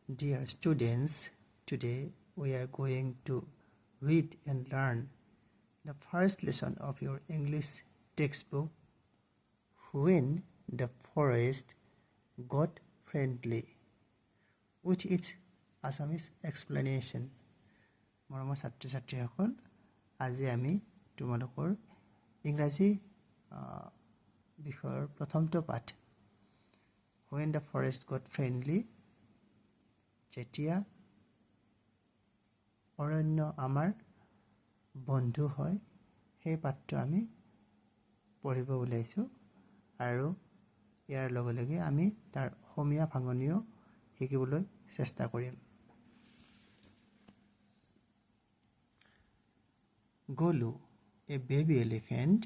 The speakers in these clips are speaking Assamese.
Dear students, today we are going to read and learn the first lesson of your English textbook, When the Forest Got Friendly, which is Assamese explanation. মৰমৰ ছাত্ৰ ছাত্ৰীসকল, আজি আমি তোমালোকৰ ইংৰাজী বিষয়ৰ প্ৰথমটো পাঠ When the Forest Got Friendly, যেতিয়া অৰণ্য আমাৰ বন্ধু হয়, সেই পাঠটো আমি পঢ়িব ওলাইছো আৰু ইয়াৰ লগে লগে আমি তাৰ অসমীয়া ভাঙনিও শিকিবলৈ চেষ্টা কৰিম। Golu, a baby elephant,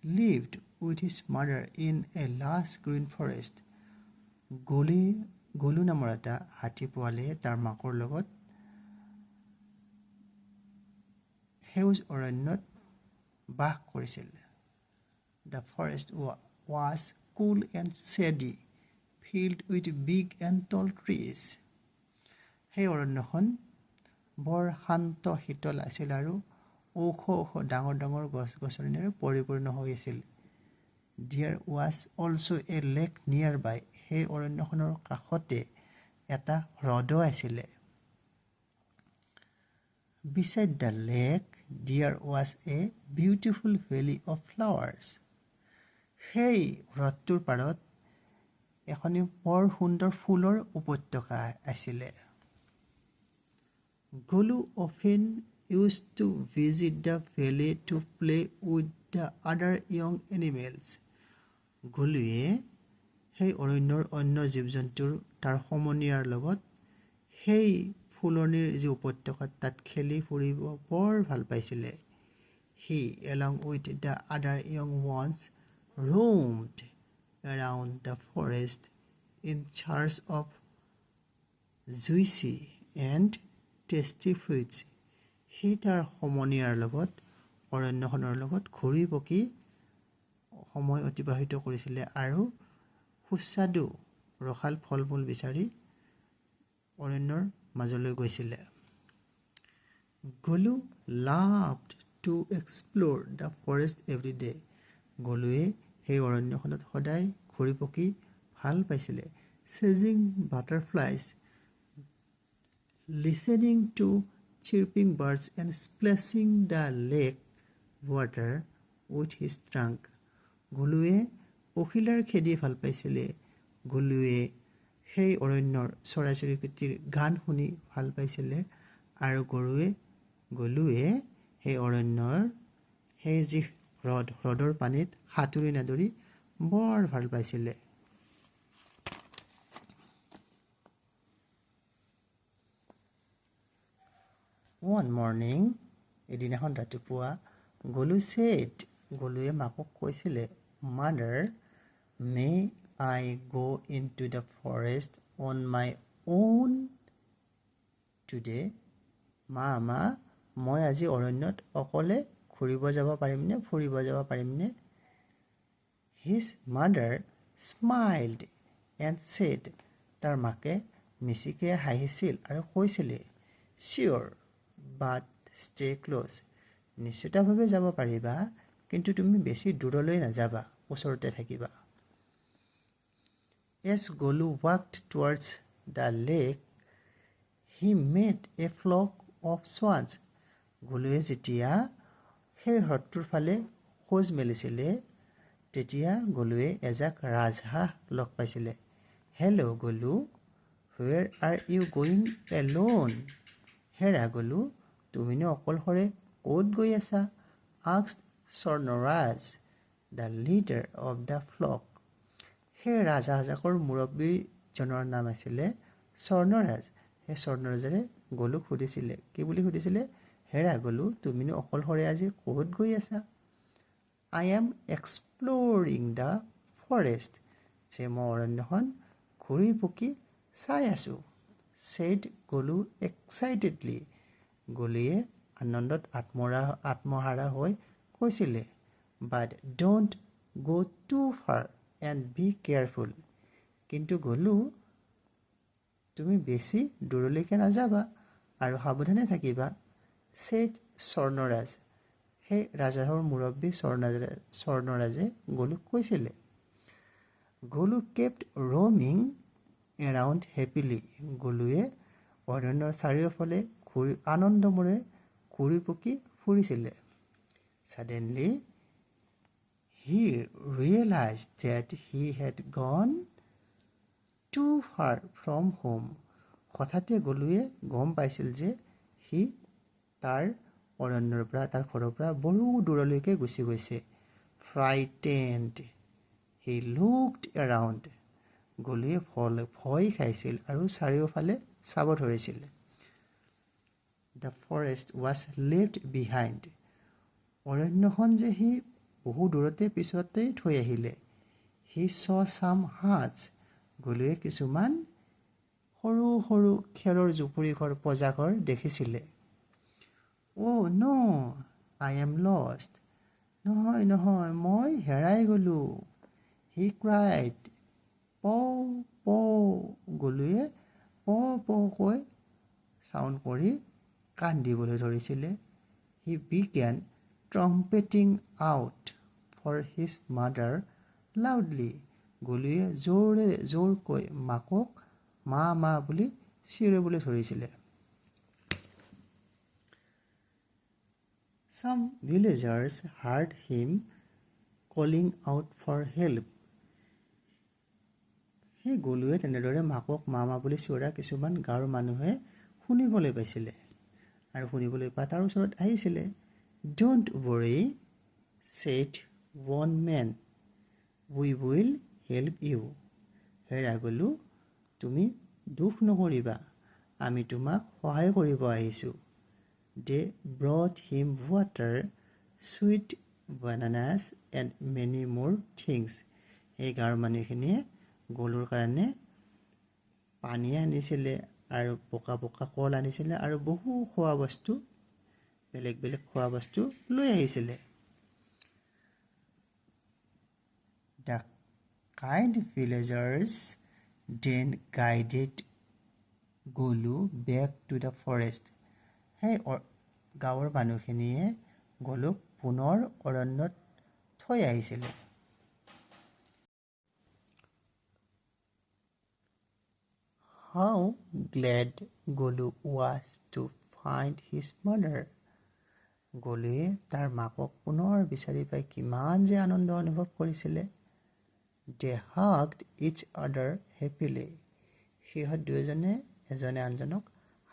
lived with his mother in a lush green forest. Golu নামৰ এটা হাতী পোৱালীয়ে তাৰ মাকৰ লগত সেউজ অৰণ্যত বাস কৰিছিল। The forest was cool and shady, filled with big and tall trees. সেই অৰণ্যখন বৰ শান্ত শীতল আছিল আৰু ওখ ওখ ডাঙৰ ডাঙৰ গছ-গছনিৰে পৰিপূৰ্ণ হৈ আছিল। There was also a lake nearby. সেই অৰণ্যখনৰ কাষতে এটা হ্ৰদো আছিল। Beside the lake, there was a beautiful valley of flowers. সেই হ্ৰদটোৰ পাৰত এখনি বৰ সুন্দৰ ফুলৰ উপত্যকা আছিল। Golu often used to visit the valley to play with the other young animals. গলুৱে সেই অৰণ্যৰ অন্য জীৱ-জন্তুৰ তাৰ সমনীয়াৰ লগত সেই ফুলনিৰ যি উপত্যকাত তাত খেলি ফুৰিব বৰ ভাল পাইছিল। He, along with the other young ones, roamed around the forest in search of juicy and tasty fruits. সি তাৰ সমনীয়াৰ লগত অৰণ্যখনৰ লগত ঘূৰি পকি সময় অতিবাহিত কৰিছিল আৰু সুস্বাদু ৰসাল ফল-মূল বিচাৰি অৰণ্যৰ মাজলৈ গৈছিল। Golu loved to explore the forest every day. গলুৱে সেই অৰণ্যখনত সদায় ঘূৰি পকি ভাল পাইছিল। Chasing butterflies, listening to chirping birds and splashing the lake water with his trunk. গলুৱে পখিলাৰ খেদি ভাল পাইছিল। গলুৱে সেই অৰণ্যৰ চৰাই-চিৰিকটিৰ গান শুনি ভাল পাইছিল আৰু গলুৱে সেই অৰণ্যৰ সেই যি হ্ৰদৰ পানীত সাঁতুৰি নাদৰি বৰ ভাল পাইছিল। One morning, এদিনাখন ৰাতিপুৱা, গলুৱে মাকক কৈছিল, Mother, may I go into the forest on my own today? মা, মই আজি অৰণ্যত অকলে ফুৰিব যাব পাৰিমনে? His mother smiled and said, তাৰ মাকে মিচিকে হাঁহিছিল আৰু কৈছিল, Sure, but stay close. নিশ্চিতভাৱে যাব পাৰিবা, কিন্তু তুমি বেছি দূৰলৈ নাযাবা, ওচৰতে থাকিবা। As Golu walked towards the lake, he met a flock of swans. গলুৱে যেতিয়া সেই হ্ৰদটোৰ ফালে খোজ মেলিছিল, তেতিয়া গলুৱে এজাক ৰাজহাঁহ লগ পাইছিল। Hello, Golu. Where are you going alone? হেৰা গলু, তুমিনো অকলশৰে ক'ত গৈ আছা? Asked Sornoraz, the leader of the flock. সেই ৰাজহাঁহজাকৰ মুৰব্বীজনৰ নাম আছিল স্বৰ্ণৰাজ। সেই স্বৰ্ণৰাজে গলুক সুধিছিলে, কি বুলি সুধিছিলে? হেৰা গলু, তুমিনো অকলশৰে আজি ক'ত গৈ আছা? I am exploring the forest. যে মই অৰণ্যখন ঘূৰি পকি চাই আছো, said Golu excitedly. গলুৱে আনন্দত আত্মহাৰা হৈ কৈছিল, But don't go too far and be careful. কিন্তু গলু, তুমি বেছি দূৰলৈকে নাযাবা আৰু সাৱধানে থাকিবা, said স্বৰ্ণৰাজ। সেই ৰাজহাঁহৰ মুৰব্বী স্বৰ্ণৰাজে গলুক কৈছিলে। গলু kept roaming around happily. গলুৱে অৰণ্যৰ চাৰিওফালে আনন্দমৰে ঘূৰি পকি ফুৰিছিলে। Suddenly, he realized that he had gone too far from home. হঠাতে গলুৱে গম পাইছিল যে সি তাৰ অৰণ্যৰ পৰা, তাৰ ঘৰৰ পৰা বহু দূৰলৈকে গুচি গৈছে। Frightened, he looked around. গলুৱে ভয় খাইছিল আৰু চাৰিওফালে চাব ধৰিছিল। The forest was left behind. অৰণ্যখন যে সি বহু দূৰতে পিছতেই থৈ আহিলে। He saw some huts. গলুৱে কিছুমান সৰু সৰু খেৰৰ জুপুৰি ঘৰ, পজাঘৰ দেখিছিলে। Oh no, I am lost. নহয় নহয়, মই হেৰাই গ'লো। He cried. পৌ পৌ। গলুৱে পৌ পৌকৈ চাউণ্ড কৰি কান্দিবলৈ ধৰিছিলে। He began trumpeting out for his mother loudly. গলুৱে জোৰকৈ মাকক মা মা বুলি চিঞৰিবলৈ ধৰিছিলে। Some villagers heard him calling out for help. সেই গলুৱে তেনেদৰে মাকক মা মা বুলি চিঞৰা কিছুমান গাঁৱৰ মানুহে শুনিবলৈ পাইছিলে আৰু শুনিবলৈ পাই তাৰ ওচৰত আহিছিলে। Don't worry, said one man. We will help you. হেৰা গলু, তুমি দুখ নকৰিবা, আমি তোমাক সহায় কৰিব আহিছোঁ। They brought him water, sweet bananas and many more things. এই গাঁৱৰ মানুহখিনিয়ে গলুৰ কাৰণে পানী আনিছিলে আৰু পকা পকা কল আনিছিলে আৰু বহু খোৱা বস্তু, বেলেগ বেলেগ খোৱা বস্তু লৈ আহিছিলে। The kind villagers then guided Golu back to the forest. সেই গাঁৱৰ মানুহখিনিয়ে গলুক পুনৰ অৰণ্যত থৈ আহিছিলে। How glad Golu was to find his mother. গলুৱে তাৰ মাকক পুনৰ বিচাৰি পাই কিমান যে আনন্দ অনুভৱ কৰিছিলে। They hugged each other happily. সিহঁত দুয়োজনে এজনে আনজনক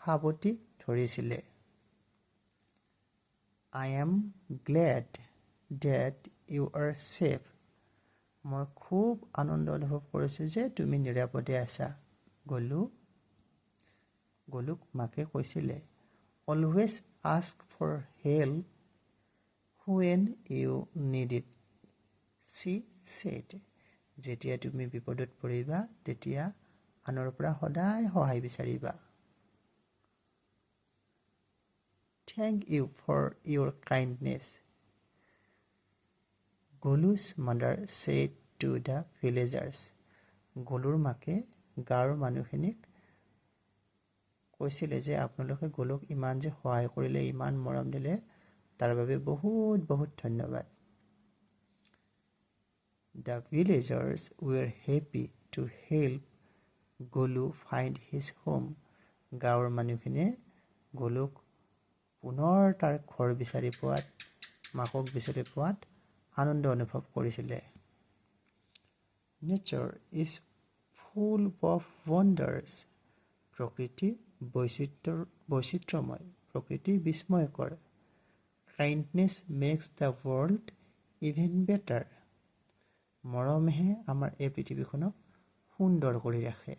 সাৱটি ধৰিছিলে। I am glad that you are safe. মই খুব আনন্দ অনুভৱ কৰিছোঁ যে তুমি নিৰাপদে আছা। গলুক মাকে কৈছিলে। Always ask for help when you need it, she said. যেতিয়া তুমি বিপদত পৰিবা তেতিয়া আনৰ পৰা সদায় সহায় বিচাৰিবা। Thank you for your kindness, Golu's mother said to the villagers. গলুৰ মাকে গাঁৱৰ মানুহখিনিক কৈছিলে যে আপোনালোকে গলুক ইমান যে সহায় কৰিলে, ইমান মৰম দিলে, তাৰ বাবে বহুত বহুত ধন্যবাদ। The villagers were happy to help Golu find his home. গাঁৱৰ মানুহখিনিয়ে গলুক পুনৰ তাৰ ঘৰ বিচাৰি পোৱাত, মাকক বিচাৰি পোৱাত আনন্দ অনুভৱ কৰিছিলে। Nature is full of wonders. প্ৰকৃতি বৈচিত্ৰ্যময়, প্ৰকৃতি বিস্ময়কৰ। Kindness makes the world even better. মৰমেহে আমাৰ এই পৃথিৱীখনক সুন্দৰ কৰি ৰাখে।